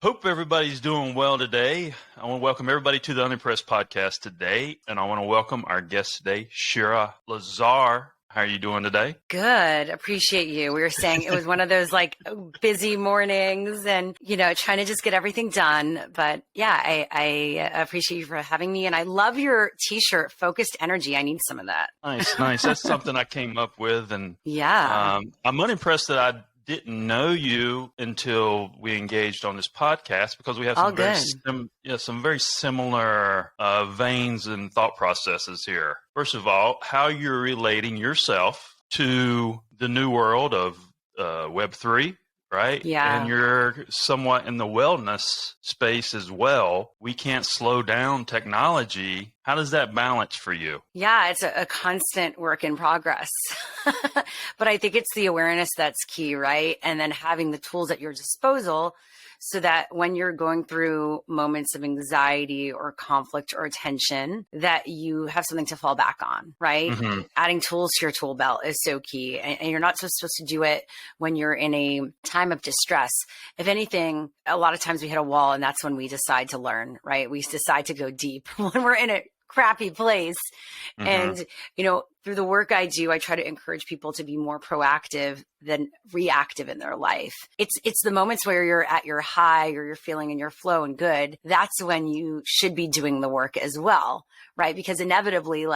Hope everybody's doing well today. I want to welcome everybody to the Unimpressed Podcast today, and I want to welcome our guest today, Shira Lazar. How are you doing today? Good. Appreciate you. We were saying it was one of those like busy mornings and, trying to just get everything done. But yeah, I appreciate you for having me. And I love your t-shirt, Focused Energy. I need some of that. Nice. That's something I came up with. And yeah, I'm unimpressed that I didn't know you until we engaged on this podcast because we have some very similar veins and thought processes here. First of all, how you're relating yourself to the new world of Web3, right? Yeah. And you're somewhat in the wellness space as well. We can't slow down technology. How does that balance for you? Yeah, it's a constant work in progress. But I think it's the awareness that's key, right? And then having the tools at your disposal so that when you're going through moments of anxiety or conflict or tension, that you have something to fall back on, right? Mm-hmm. Adding tools to your tool belt is so key. And you're not supposed to do it when you're in a time of distress. If anything, a lot of times we hit a wall and that's when we decide to learn, right? We decide to go deep when we're in a crappy place. Mm-hmm. And, through the work I do, I try to encourage people to be more proactive than reactive in their life. It's the moments where you're at your high or you're feeling in your flow and good. That's when you should be doing the work as well, right? Because inevitably,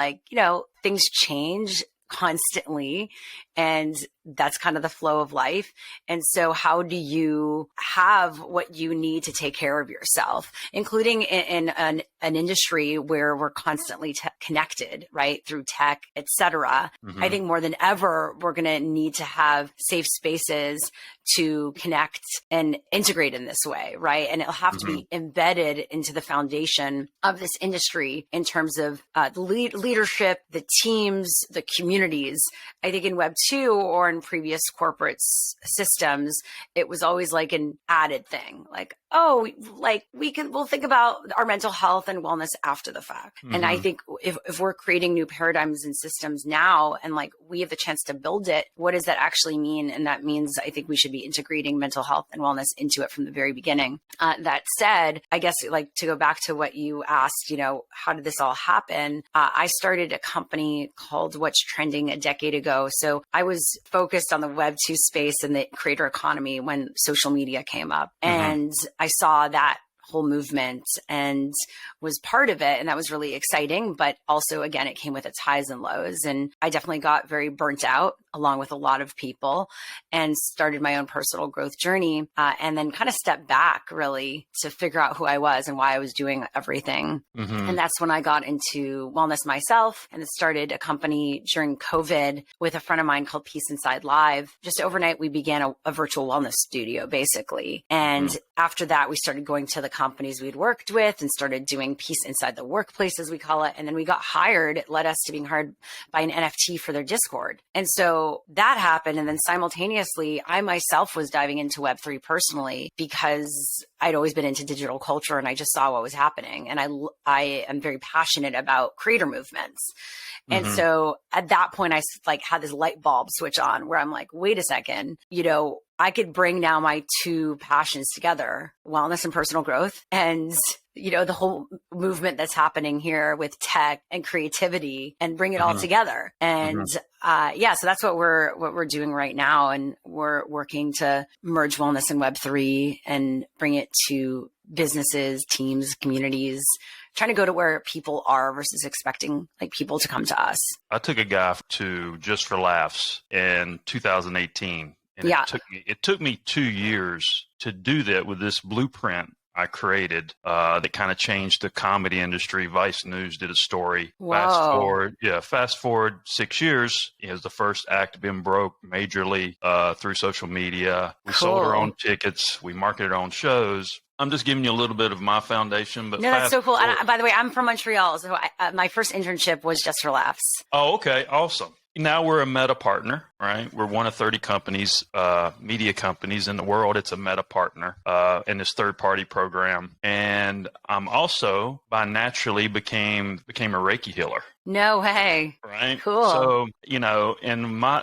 things change constantly, and that's kind of the flow of life. And so how do you have what you need to take care of yourself, including in an industry where we're constantly connected, right? Through tech, et cetera. Mm-hmm. I think more than ever, we're going to need to have safe spaces to connect and integrate in this way, right? And it'll have to be embedded into the foundation of this industry in terms of the leadership, the teams, the communities. I think in Web 2 or in previous corporate systems, it was always like an added thing. We'll think about our mental health and wellness after the fact. Mm-hmm. And I think if we're creating new paradigms and systems now, and we have the chance to build it, what does that actually mean? And that means I think we should be integrating mental health and wellness into it from the very beginning. That said, I guess to go back to what you asked, how did this all happen? I started a company called What's Trending a decade ago. So I was focused on the Web 2 space and the creator economy when social media came up. Mm-hmm. And I saw that whole movement and was part of it. And that was really exciting. But also, again, it came with its highs and lows. And I definitely got very burnt out along with a lot of people and started my own personal growth journey. And then kind of stepped back really to figure out who I was and why I was doing everything. Mm-hmm. And that's when I got into wellness myself and started a company during COVID with a friend of mine called Peace Inside Live. Just overnight, we began a virtual wellness studio, basically. And after that, we started going to the companies we'd worked with and started doing peace inside the workplace, as we call it. And then we got hired. It led us to being hired by an NFT for their Discord. And so that happened. And then simultaneously, I myself was diving into Web3 personally because I'd always been into digital culture and I just saw what was happening. And I am very passionate about creator movements. And so at that point, I had this light bulb switch on where I'm like, wait a second, I could bring now my two passions together, wellness and personal growth, and the whole movement that's happening here with tech and creativity, and bring it all together. And so that's what we're doing right now, and we're working to merge wellness and Web3 and bring it to businesses, teams, communities. Trying to go to where people are versus expecting people to come to us. I took a guy to Just for Laughs in 2018. And it took me 2 years to do that with this blueprint I created that kind of changed the comedy industry. Vice News did a story. Wow. Fast forward 6 years. It was the first act been broke majorly through social media. We sold our own tickets. We marketed our own shows. I'm just giving you a little bit of my foundation. But no, that's so cool. And by the way, I'm from Montreal. So my first internship was Just for Laughs. Oh, okay. Awesome. Now we're a Meta partner, right? We're one of 30 companies, media companies in the world. It's a Meta partner in this third-party program. And I'm also, by naturally, became a Reiki healer. No way. Right. Cool. So,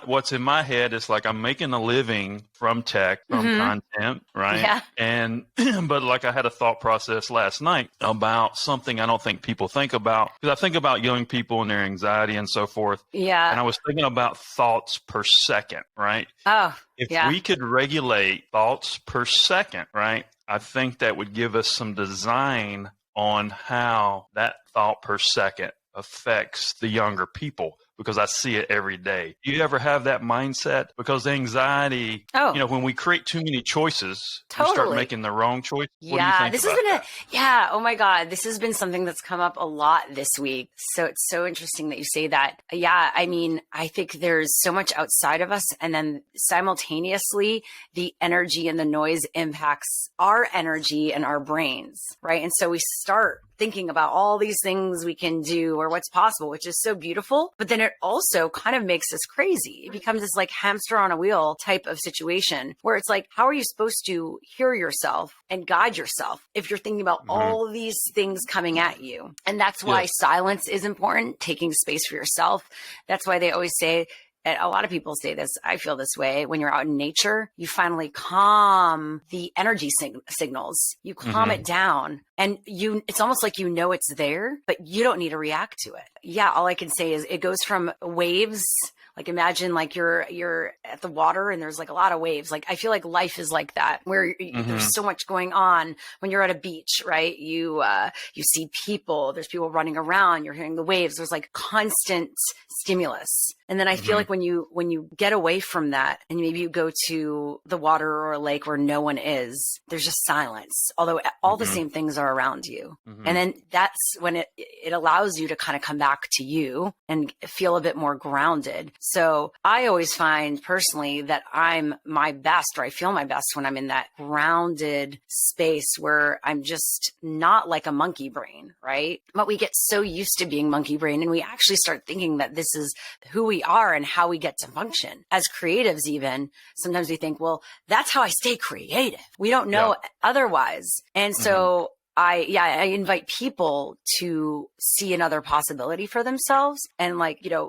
what's in my head is like I'm making a living from tech, from content, right? Yeah. And, but like I had a thought process last night about something I don't think people think about, because I think about young people and their anxiety and so forth. Yeah. And I was thinking about thoughts per second, right? Oh, if we could regulate thoughts per second, right? I think that would give us some design on how that thought per second affects the younger people, because I see it every day. Do you ever have that mindset? Because anxiety, when we create too many choices, we start making the wrong choice. What do you think about that? Oh my God, this has been something that's come up a lot this week. So it's so interesting that you say that. Yeah, I mean, I think there's so much outside of us, and then simultaneously the energy and the noise impacts our energy and our brains, right? And so we start thinking about all these things we can do or what's possible, which is so beautiful. But then it also kind of makes us crazy. It becomes this like hamster on a wheel type of situation where it's like, how are you supposed to hear yourself and guide yourself if you're thinking about all these things coming at you? And that's why silence is important, taking space for yourself. That's why they always say, and a lot of people say this, I feel this way, when you're out in nature, you finally calm the energy signals. You calm it down, and it's almost like it's there, but you don't need to react to it. Yeah, all I can say is it goes from waves. Like imagine like you're at the water and there's like a lot of waves. Like I feel like life is like that, where there's so much going on when you're at a beach, right? You see people, there's people running around, you're hearing the waves. There's like constant stimulus. And then I feel like when you get away from that and maybe you go to the water or a lake where no one is, there's just silence, although all the same things are around you. And then that's when it allows you to kind of come back to you and feel a bit more grounded. So I always find personally that I'm my best, or I feel my best when I'm in that grounded space where I'm just not like a monkey brain, right? But we get so used to being monkey brain, and we actually start thinking that this is who we are and how we get to function. As creatives even, sometimes we think, well, that's how I stay creative. We don't know otherwise. And so I invite people to see another possibility for themselves and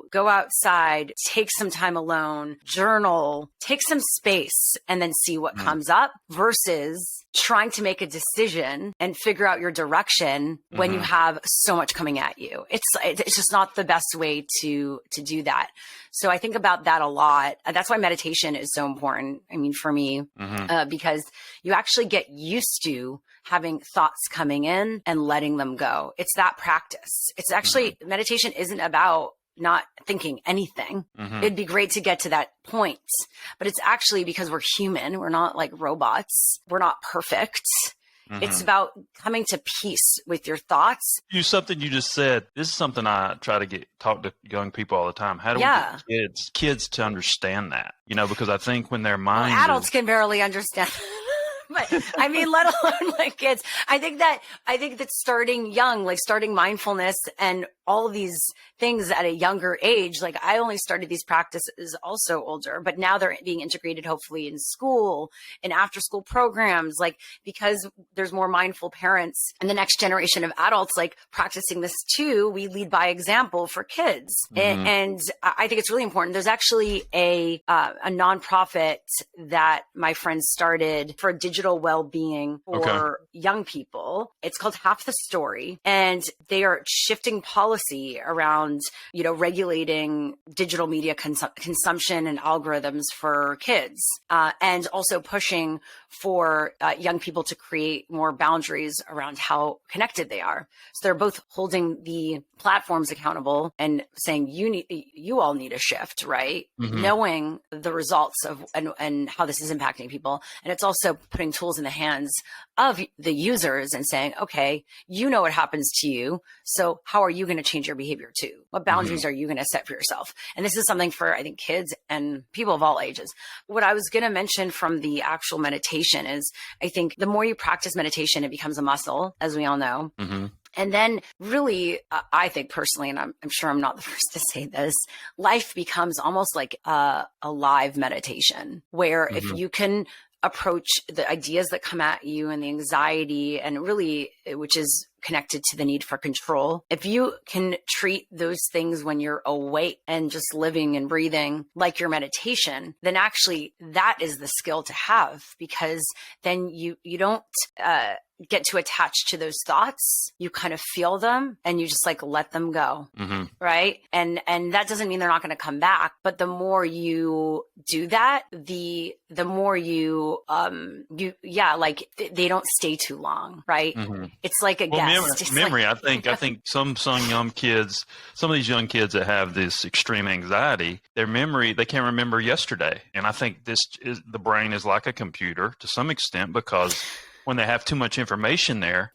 go outside, take some time alone, journal, take some space, and then see what comes up versus trying to make a decision and figure out your direction when you have so much coming at you. It's just not the best way to do that. So I think about that a lot. That's why meditation is so important. I mean, for me, because you actually get used to having thoughts coming in and letting them go. It's that practice. It's actually, meditation isn't about not thinking anything. It'd be great to get to that point, but it's actually because we're human. We're not like robots. We're not perfect. It's about coming to peace with your thoughts. Something you just said, this is something I try to talk to young people all the time. How do we get kids to understand that? Because I think when their minds adults can barely understand. But I mean, let alone like kids. I think that starting young, like starting mindfulness and all of these things at a younger age, like I only started these practices also older, but now they're being integrated hopefully in school and after school programs, like because there's more mindful parents and the next generation of adults like practicing this too. We lead by example for kids. And I think it's really important. There's actually a nonprofit that my friends started for digital well-being for young people. It's called Half the Story, and they are shifting policy around, regulating digital media consumption and algorithms for kids, and also pushing for young people to create more boundaries around how connected they are. So they're both holding the platforms accountable and saying you all need a shift, right? Knowing the results of and how this is impacting people. And it's also putting tools in the hands of the users and saying, okay, what happens to you. So how are you going to change your behavior too? What boundaries are you going to set for yourself? And this is something for, I think, kids and people of all ages. What I was going to mention from the actual meditation is I think the more you practice meditation, it becomes a muscle, as we all know. And then really, I think personally, and I'm sure I'm not the first to say this, life becomes almost like a live meditation where if you can approach the ideas that come at you and the anxiety, and really, which is connected to the need for control. If you can treat those things when you're awake and just living and breathing like your meditation, then actually that is the skill to have, because then you don't get too attached to those thoughts. You kind of feel them and you just like let them go. Right. And that doesn't mean they're not going to come back, but the more you do that, the more you like they don't stay too long. Right. It's like a guest. Memory. I think some young kids, some of these young kids that have this extreme anxiety, their memory, they can't remember yesterday. And I think the brain is like a computer to some extent, because when they have too much information there,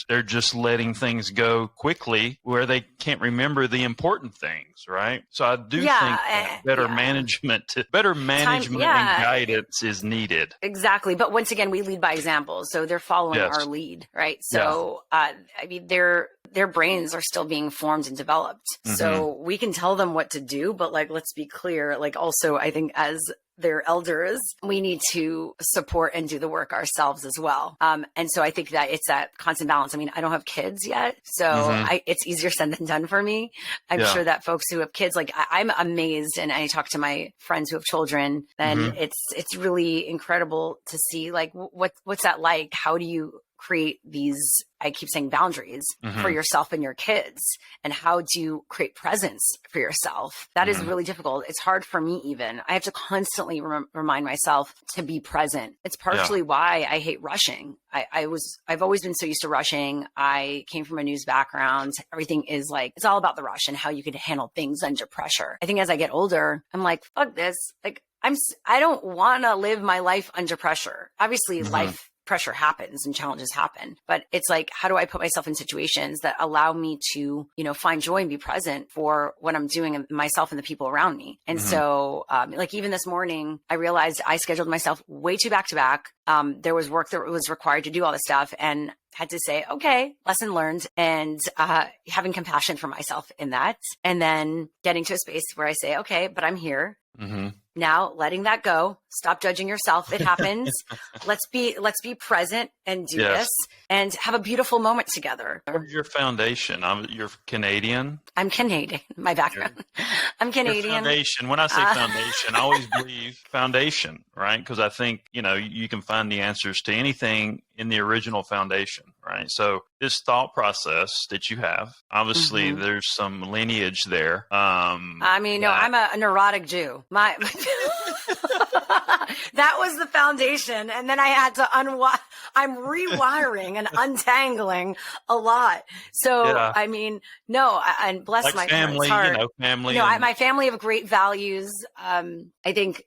they're just letting things go quickly where they can't remember the important things, right? So I do think that better management and guidance is needed. Exactly. But once again, we lead by example. So they're following our lead, right? So, I mean, their brains are still being formed and developed. So we can tell them what to do, but like, let's be clear. Like also, I think as their elders, we need to support and do the work ourselves as well. And so I think that it's that constant balance. I mean, I don't have kids yet, so it's easier said than done for me. I'm sure that folks who have kids, like I'm amazed, and I talk to my friends who have children, and it's really incredible to see like what's that like? How do you create these, I keep saying, boundaries for yourself and your kids? And how do you create presence for yourself? That is really difficult. It's hard for me even. I have to constantly remind myself to be present. It's partially why I hate rushing. I've always been so used to rushing. I came from a news background. Everything is like, it's all about the rush and how you can handle things under pressure. I think as I get older, I'm like, fuck this. Like I don't want to live my life under pressure. Obviously life pressure happens and challenges happen, but it's like, how do I put myself in situations that allow me to, find joy and be present for what I'm doing and myself and the people around me? And so, like even this morning, I realized I scheduled myself way too back to back. There was work that was required to do all this stuff, and had to say, okay, lesson learned, and having compassion for myself in that. And then getting to a space where I say, okay, but I'm here. Now letting that go, stop judging yourself. It happens. Let's be present and do this and have a beautiful moment together. What is your foundation? You're Canadian? I'm Canadian. My background. I'm Canadian. Your foundation. When I say foundation, I always believe foundation, right? Because I think, you can find the answers to anything in the original foundation, right? So this thought process that you have, obviously there's some lineage there. No, I'm a neurotic Jew. That was the foundation. And then I had to I'm rewiring and untangling a lot. So, and bless like my family, family. My family have great values. I think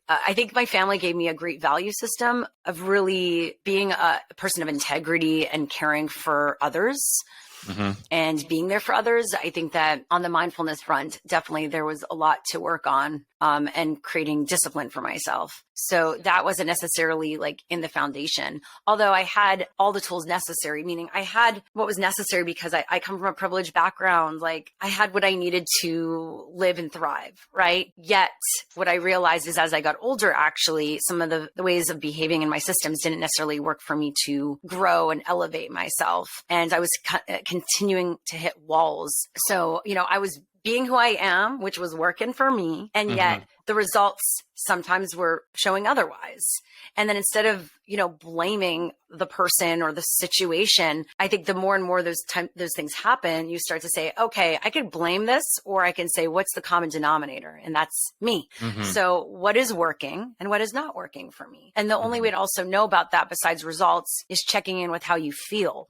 my family gave me a great value system of really being a person of integrity and caring for others. And being there for others. I think that on the mindfulness front, definitely there was a lot to work on, and creating discipline for myself. So that wasn't necessarily like in the foundation, although I had all the tools necessary, meaning I had what was necessary because I come from a privileged background. Like I had what I needed to live and thrive, right? Yet what I realized is as I got older, actually, some of the ways of behaving in my systems didn't necessarily work for me to grow and elevate myself. And I was continuing to hit walls. So, I was being who I am, which was working for me. And yet the results sometimes were showing otherwise. And then instead of, blaming the person or the situation, I think the more and more those things happen, you start to say, okay, I could blame this, or I can say, what's the common denominator? And that's me. So what is working and what is not working for me? And the only way to also know about that besides results is checking in with how you feel.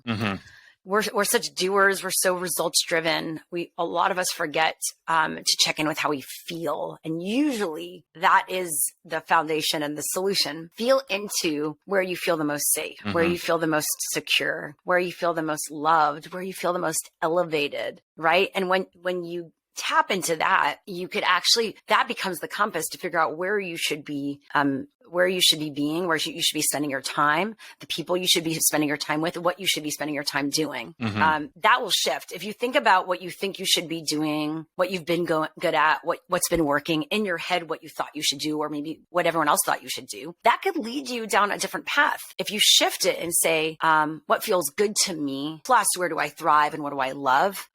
We're such doers. We're so results driven. A lot of us forget to check in with how we feel. And usually that is the foundation and the solution. Feel into where you feel the most safe, where you feel the most secure, where you feel the most loved, where you feel the most elevated, right? And when you tap into that, you could actually, that becomes the compass to figure out where you should be, where you should be being, where you should be spending your time, the people you should be spending your time with, what you should be spending your time doing. That will shift. If you think about what you think you should be doing, what you've been good at, what's been working in your head, what you thought you should do, or maybe what everyone else thought you should do, that could lead you down a different path. If you shift it and say, what feels good to me, plus where do I thrive and what do I love?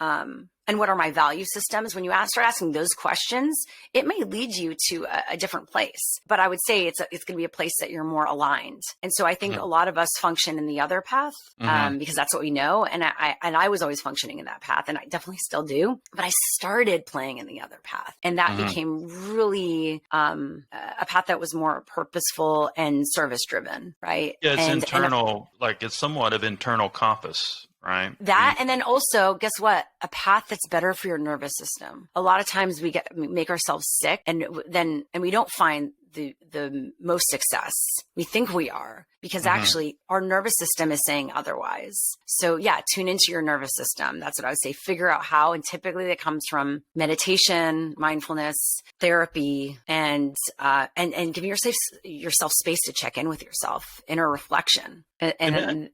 And what are my value systems? When you start asking those questions, it may lead you to a different place. But I would say it's going to be a place that you're more aligned. And so I think a lot of us function in the other path because that's what we know. And I was always functioning in that path, and I definitely still do. But I started playing in the other path, and that became really a path that was more purposeful and service driven, right? Yeah, it's internal, like it's somewhat of internal compass. Right. That, and then also, guess what? A path that's better for your nervous system. A lot of times we make ourselves sick, and we don't find the most success. We think we are, because actually our nervous system is saying otherwise. So yeah, tune into your nervous system. That's what I would say. Figure out how, and typically that comes from meditation, mindfulness, therapy, and giving yourself space to check in with yourself, inner reflection. And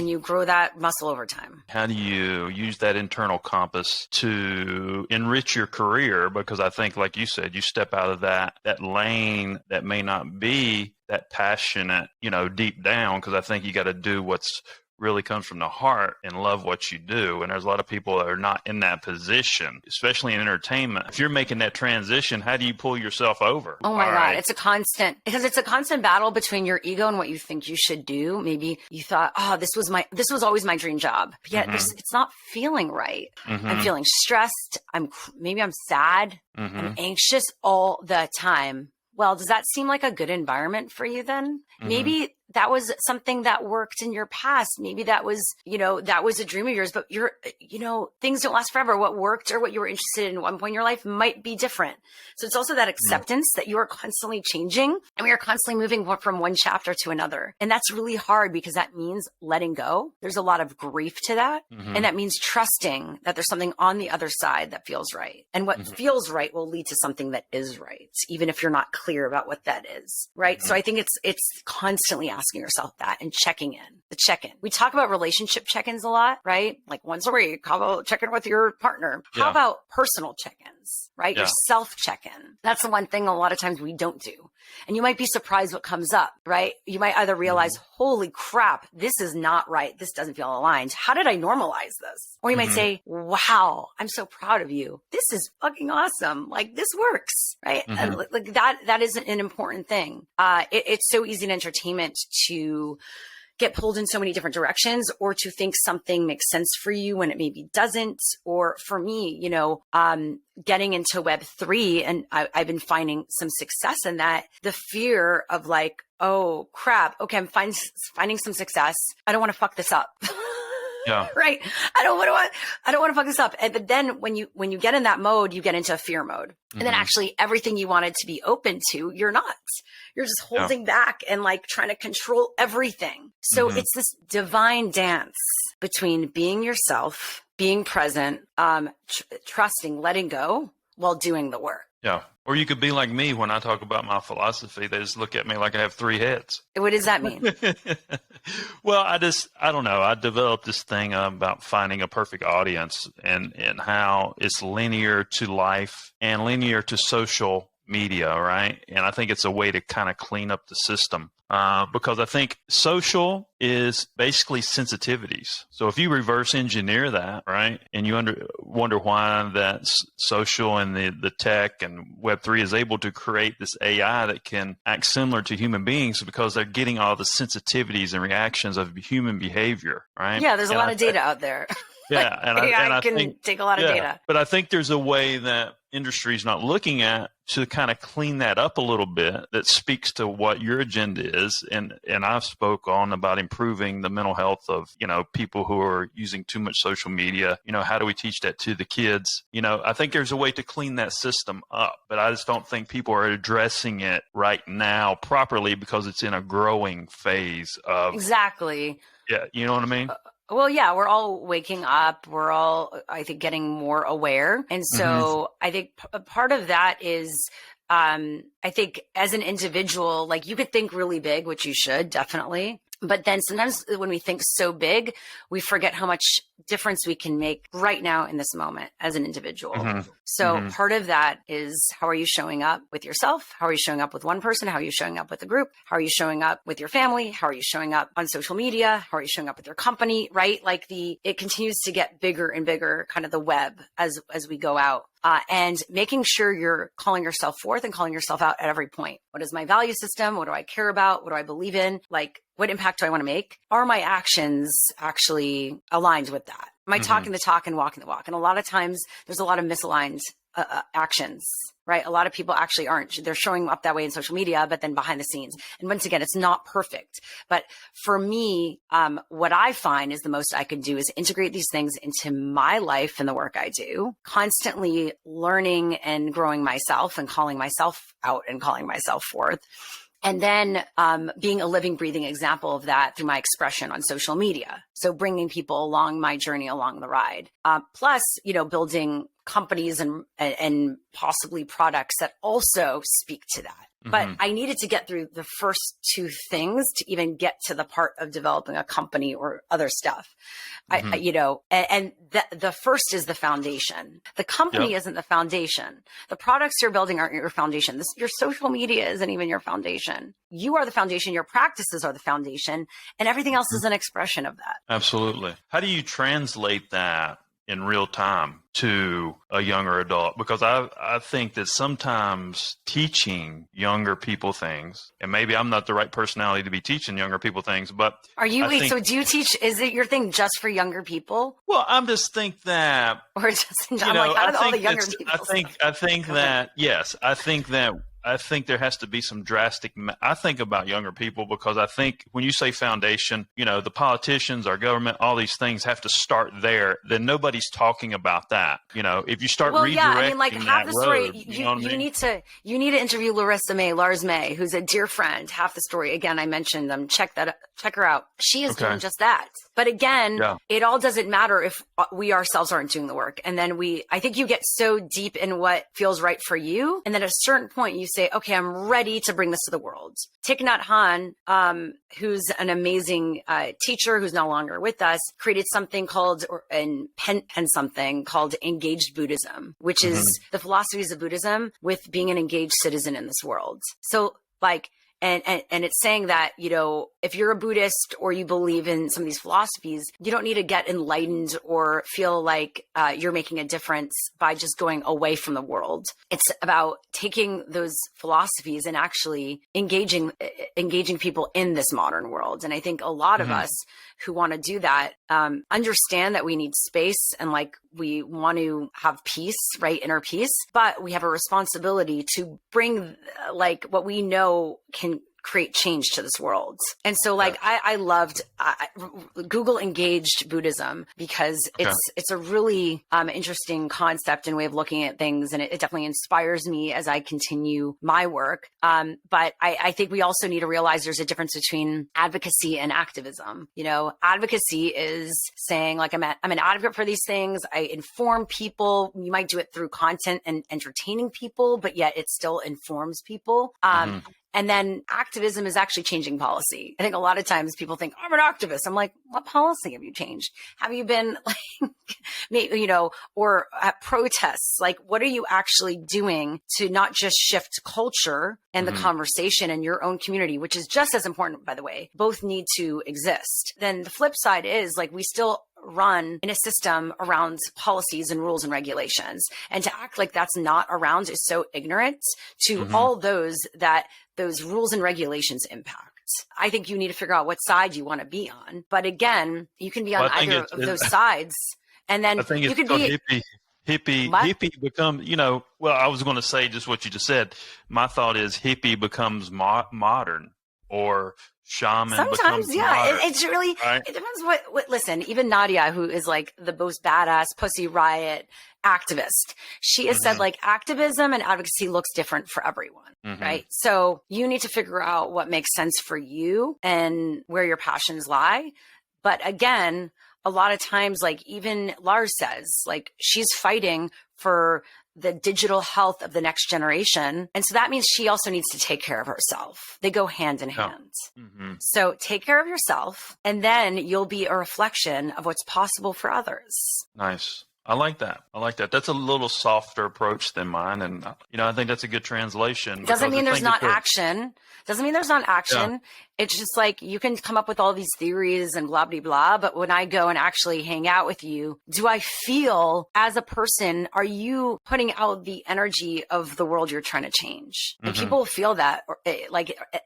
you grow that muscle over time. How do you use that internal compass to enrich your career? Because I think, like you said, you step out of that lane that may not be that passionate, deep down, because I think you got to do what's really comes from the heart and love what you do. And there's a lot of people that are not in that position, especially in entertainment. If you're making that transition, how do you pull yourself over? Oh my God. It's a constant battle between your ego and what you think you should do. Maybe you thought, this was always my dream job, but yet it's not feeling right. I'm feeling stressed. Maybe I'm sad. I'm anxious all the time. Well, does that seem like a good environment for you then? Maybe that was something that worked in your past. Maybe that was a dream of yours, but things don't last forever. What worked or what you were interested in at one point in your life might be different. So it's also that acceptance that you are constantly changing, and we are constantly moving from one chapter to another. And that's really hard, because that means letting go. There's a lot of grief to that. And that means trusting that there's something on the other side that feels right. And what feels right will lead to something that is right, even if you're not clear about what that is. Right. So I think it's constantly asking yourself that and checking in. The check-in. We talk about relationship check-ins a lot, right? Like once a week, how about check in with your partner? How about personal check-ins, right? Your self check-in. That's the one thing a lot of times we don't do. And you might be surprised what comes up, right? You might either realize, holy crap, this is not right. This doesn't feel aligned. How did I normalize this? Or you might say, wow, I'm so proud of you. This is fucking awesome. Like this works, right? And like that is an important thing. It's so easy in entertainment to get pulled in so many different directions, or to think something makes sense for you when it maybe doesn't. Or for me, getting into Web3, and I've been finding some success in that. The fear of like, oh crap, okay, I'm finding some success. I don't want to fuck this up. Yeah. Right. I don't want to fuck this up. But then when you get in that mode, you get into a fear mode. And then actually everything you wanted to be open to, you're not. You're just holding back and like trying to control everything. So it's this divine dance between being yourself, being present, trusting, letting go while doing the work. Yeah. Or you could be like me when I talk about my philosophy. They just look at me like I have 3 heads. What does that mean? Well, I don't know. I developed this thing about finding a perfect audience and how it's linear to life and linear to social media, right? And I think it's a way to kind of clean up the system. Because I think social is basically sensitivities. So if you reverse engineer that, right, and you wonder why that social and the tech and Web3 is able to create this AI that can act similar to human beings, because they're getting all the sensitivities and reactions of human behavior, right? Yeah, there's a lot of data out there. Yeah, and I can take a lot of data. But I think there's a way that industry is not looking at to kind of clean that up a little bit, that speaks to what your agenda is. And I've spoke on about improving the mental health of, people who are using too much social media. How do we teach that to the kids? I think there's a way to clean that system up, but I just don't think people are addressing it right now properly, because it's in a growing phase of. Exactly. Yeah. You know what I mean? Well, yeah, we're all waking up. We're all, I think, getting more aware. And so I think part of that is, I think as an individual, like you could think really big, which you should definitely. But then sometimes when we think so big, we forget how much difference we can make right now in this moment as an individual. So part of that is, how are you showing up with yourself? How are you showing up with one person? How are you showing up with a group? How are you showing up with your family? How are you showing up on social media? How are you showing up with your company? Right? Like it continues to get bigger and bigger, kind of the web as we go out. And making sure you're calling yourself forth and calling yourself out at every point. What is my value system? What do I care about? What do I believe in? Like, what impact do I want to make? Are my actions actually aligned with that? Am I talking the talk and walking the walk? And a lot of times there's a lot of misaligned actions, right? A lot of people actually aren't. They're showing up that way in social media, but then behind the scenes. And once again, it's not perfect. But for me, what I find is the most I can do is integrate these things into my life and the work I do, constantly learning and growing myself and calling myself out and calling myself forth. And then being a living, breathing example of that through my expression on social media. So bringing people along my journey along the ride. Plus, building companies and possibly products that also speak to that. But I needed to get through the first two things to even get to the part of developing a company or other stuff. The first is the foundation. The company isn't the foundation. The products you're building aren't your foundation. Your social media isn't even your foundation. You are the foundation. Your practices are the foundation, and everything else is an expression of that. Absolutely. How do you translate that in real time to a younger adult? Because I think that sometimes teaching younger people things, and maybe I'm not the right personality to be teaching younger people things, but so do you teach, is it your thing just for younger people? Well, I just think that, or just, I'm like, how do all the younger people? I think there has to be some drastic. I think about younger people because I think when you say foundation, the politicians, our government, all these things have to start there. Then nobody's talking about that. If you start redirecting half the story, road, you need to interview Lars May, who's a dear friend. Half the story, again, I mentioned them. Check her out. She is doing just that. But again, it all doesn't matter if we ourselves aren't doing the work. And then I think you get so deep in what feels right for you. And then at a certain point you say, okay, I'm ready to bring this to the world. Thich Nhat Hanh, who's an amazing teacher who's no longer with us, created something called, called engaged Buddhism, which is the philosophies of Buddhism with being an engaged citizen in this world. So and it's saying that, if you're a Buddhist or you believe in some of these philosophies, you don't need to get enlightened or feel like you're making a difference by just going away from the world. It's about taking those philosophies and actually engaging people in this modern world. And I think a lot of us who want to do that understand that we need space and we want to have peace, right? Inner peace, but we have a responsibility to bring what we know can create change to this world. And so I loved Google engaged Buddhism because it's a really interesting concept and way of looking at things. And it definitely inspires me as I continue my work. But I think we also need to realize there's a difference between advocacy and activism. Advocacy is saying I'm an advocate for these things. I inform people. You might do it through content and entertaining people, but yet it still informs people. And then activism is actually changing policy. I think a lot of times people think, I'm an activist. I'm like, what policy have you changed? Have you been or at protests? What are you actually doing to not just shift culture and the conversation in your own community, which is just as important, by the way. Both need to exist. Then the flip side is we still run in a system around policies and rules and regulations. And to act like that's not around is so ignorant to all those rules and regulations impact. I think you need to figure out what side you want to be on. But again, you can be on either of those sides. And then you could be hippie become, I was going to say just what you just said. My thought is hippie becomes modern, or shaman. Sometimes, it's really, right? It depends what, listen, even Nadia, who is the most badass Pussy Riot activist, she has said activism and advocacy looks different for everyone. Right. So you need to figure out what makes sense for you and where your passions lie. But again, a lot of times, like even Lars says, like she's fighting for the digital health of the next generation. And so that means she also needs to take care of herself. They go hand in hand. Mm-hmm. So take care of yourself, and then you'll be a reflection of what's possible for others. Nice. I like that. That's a little softer approach than mine. And, I think that's a good translation. Doesn't mean there's not action. Yeah. It's just like you can come up with all these theories and blah, blah, blah. But when I go and actually hang out with you, do I feel as a person, are you putting out the energy of the world you're trying to change? And people feel that,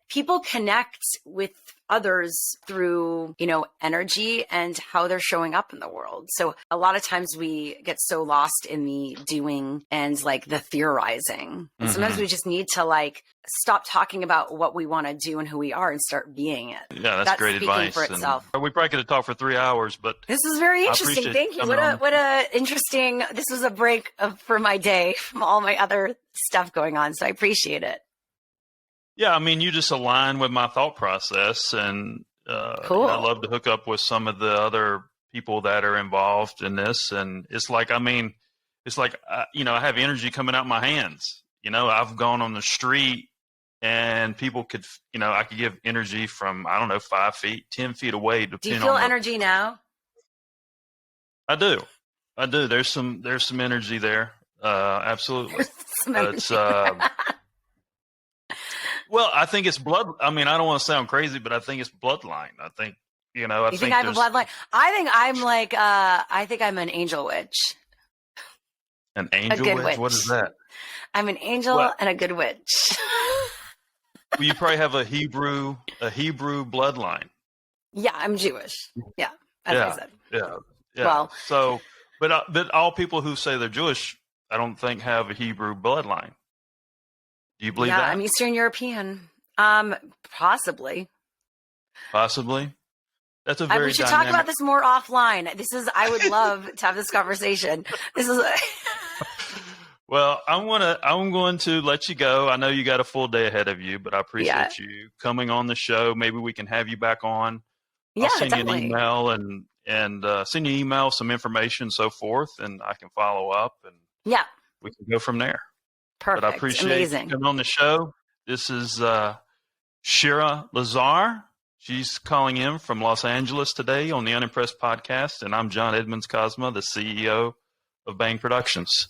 people connect with others through, energy and how they're showing up in the world. So a lot of times we get so lost in the doing and like the theorizing. And sometimes we just need to stop talking about what we want to do and who we are and start being it. Yeah, that's great advice. For itself. And we probably could have talked for 3 hours, but this is very interesting. Thank you. What a interesting, this was a break for my day from all my other stuff going on. So I appreciate it. Yeah, you just align with my thought process, and cool. I love to hook up with some of the other people that are involved in this. And it's like, I have energy coming out my hands. I've gone on the street and people could, I could give energy from, 5 feet, 10 feet away. Do you feel energy now? I do. There's some energy there. Absolutely. It's, well, I think it's blood. I don't want to sound crazy, but I think it's bloodline. I think, You think I have a bloodline? I think I'm an angel witch. An angel witch? What is that? I'm an angel and a good witch. Well, you probably have a Hebrew bloodline. Yeah, I'm Jewish. Yeah, as I said. Yeah. Well, so, but all people who say they're Jewish, I don't think have a Hebrew bloodline. Do you believe that? I'm Eastern European. Possibly. Possibly. That's a very. We should talk about this more offline. I would love to have this conversation. Well, I'm going to let you go. I know you got a full day ahead of you, but I appreciate you coming on the show. Maybe we can have you back on. I'll send definitely. you an email and send you an email, some information, so forth, and I can follow up and we can go from there. Perfect. But I appreciate you coming on the show. This is Shira Lazar. She's calling in from Los Angeles today on the Unimpressed Podcast, and I'm John Edmonds Kozma, the CEO of Bang Productions.